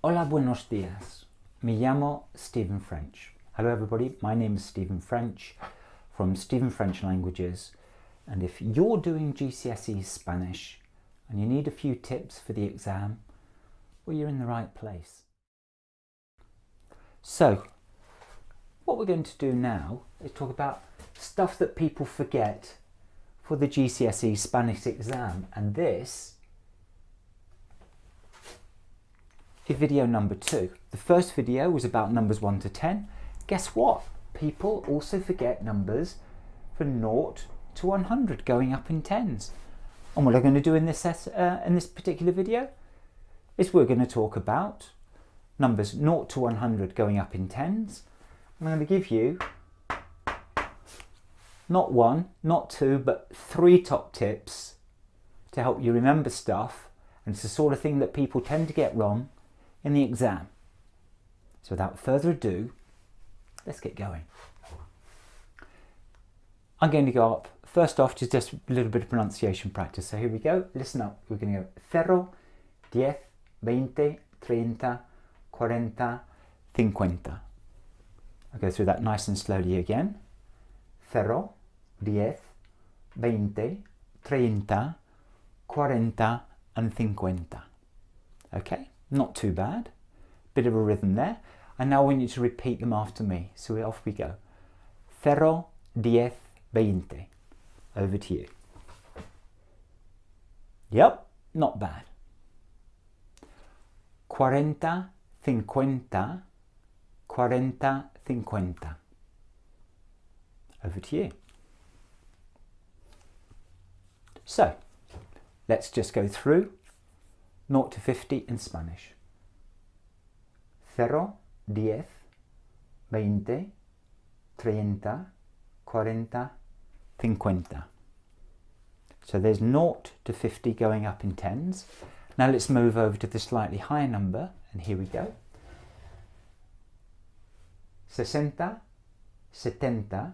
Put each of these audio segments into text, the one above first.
Hola, buenos días. Me llamo Stephen French. Hello everybody, my name is Stephen French from Stephen French Languages, and if you're doing GCSE Spanish and you need a few tips for the exam, well, you're in the right place. So, what we're going to do now is talk about stuff that people forget for the GCSE Spanish exam, and this is video number 2. The first video was about numbers 1 to 10. Guess what? People also forget numbers from 0 to 100 going up in tens. And what I'm going to do in this particular video is we're going to talk about numbers 0 to 100 going up in tens. I'm going to give you not 1, not 2, but 3 top tips to help you remember stuff. And it's the sort of thing that people tend to get wrong in the exam. So without further ado, let's get going. I'm going to go up first off to just a little bit of pronunciation practice. So here we go. Listen up. We're going to go cero, diez, veinte, treinta, cuarenta, cincuenta. I'll go through that nice and slowly again. Cero, diez, veinte, treinta, cuarenta, and cincuenta. Okay. Not too bad. Bit of a rhythm there. And now I want you to repeat them after me. So off we go. Cero, diez, veinte. Over to you. Yep, not bad. Cuarenta, cincuenta, cuarenta, cincuenta. Over to you. So, let's just go through 0 to 50 in Spanish. Cero, diez, veinte, treinta, cuarenta, cincuenta. So there's 0 to 50 going up in tens. Now let's move over to the slightly higher number, and here we go. Sesenta, setenta,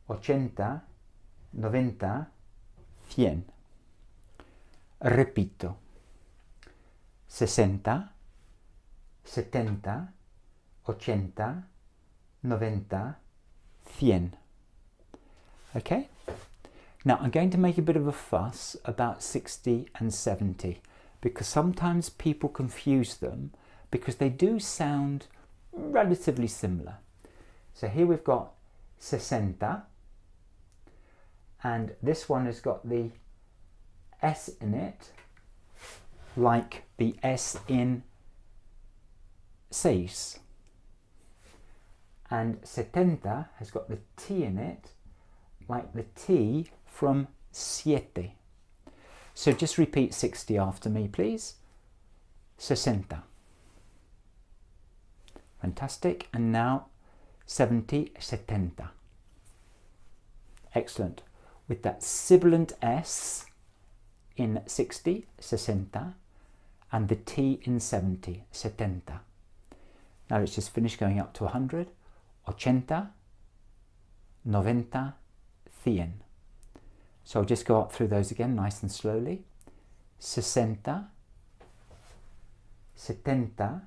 ochenta, noventa, cien. Repito. Sesenta, setenta, ochenta, noventa, cien. Okay? Now I'm going to make a bit of a fuss about 60 and 70 because sometimes people confuse them because they do sound relatively similar. So here we've got sesenta, and this one has got the S in it, like the S in seis. And setenta has got the T in it, like the T from siete. So just repeat 60 after me, please. Sesenta. Fantastic. And now 70, setenta. Excellent. With that sibilant S in 60, sesenta, and the T in 70, setenta. Now let's just finish going up to 100. Ochenta, noventa, cien. So I'll just go up through those again nice and slowly. Sesenta, setenta,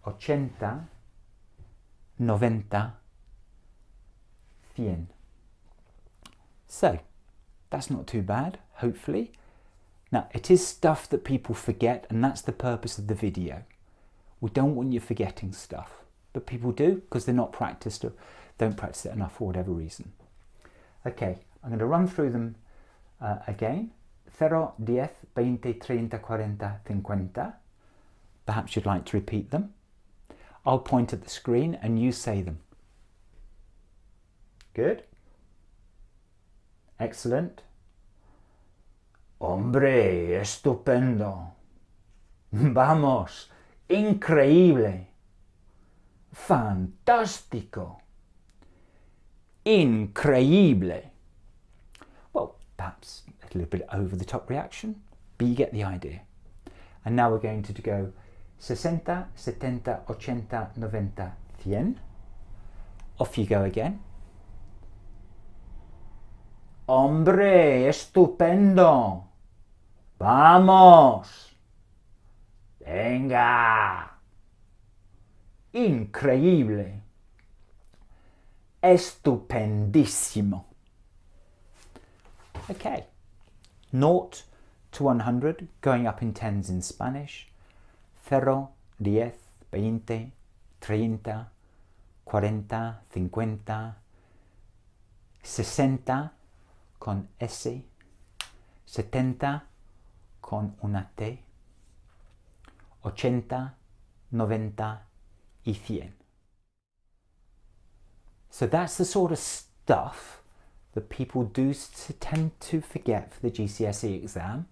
ochenta, noventa, cien. So that's not too bad, hopefully. Now, it is stuff that people forget, and that's the purpose of the video. We don't want you forgetting stuff, but people do because they're not practiced or don't practice it enough for whatever reason. Okay, I'm going to run through them again. Cero, diez, veinte, treinta, cuarenta, cincuenta. Perhaps you'd like to repeat them. I'll point at the screen and you say them. Good. Excellent. Hombre, estupendo. Vamos, increíble. Fantástico. Increíble. Well, perhaps a little bit over the top reaction, but you get the idea. And now we're going to go sesenta, setenta, ochenta, noventa, cien. Off you go again. Hombre, estupendo. Vamos. Venga. Increíble. Estupendísimo. Okay. 0 to 100, going up in tens in Spanish. Cero, diez, veinte, treinta, cuarenta, cincuenta, sesenta con S, setenta con una T, ochenta, noventa y cien. So that's the sort of stuff that people do tend to forget for the GCSE exam.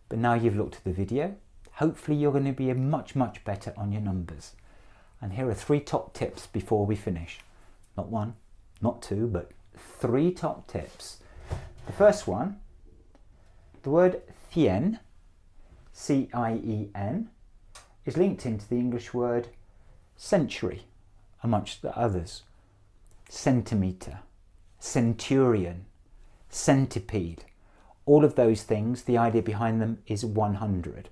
But now you've looked at the video, hopefully you're going to be much better on your numbers. And here are 3 top tips before we finish. Not 1, not 2, but 3 top tips. The first one, the word cien, C-I-E-N, is linked into the English word century, amongst the others. Centimetre, centurion, centipede. All of those things, the idea behind them is 100.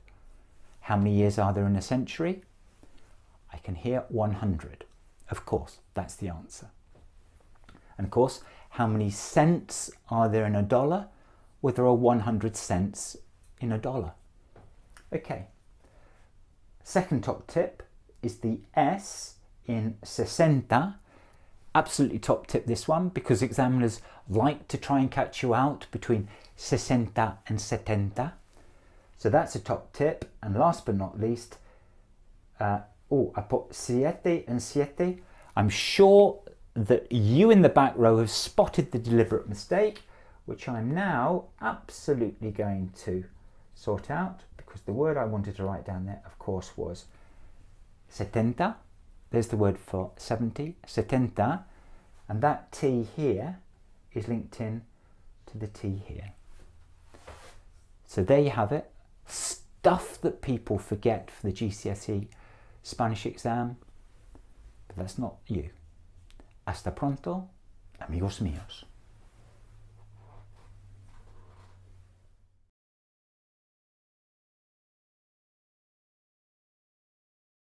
How many years are there in a century? I can hear 100. Of course, that's the answer. And of course, how many cents are there in a dollar? Well, there are 100 cents in a dollar. Okay. Second top tip is the S in sesenta. Absolutely top tip, this one, because examiners like to try and catch you out between sesenta and setenta. So that's a top tip. And last but not least, I put siete and siete. I'm sure that you in the back row have spotted the deliberate mistake, which I'm now absolutely going to sort out, because the word I wanted to write down there, of course, was setenta. There's the word for 70, setenta, and that T here is linked in to the T here. So there you have it. Stuff that people forget for the GCSE Spanish exam, but that's not you. Hasta pronto, amigos míos.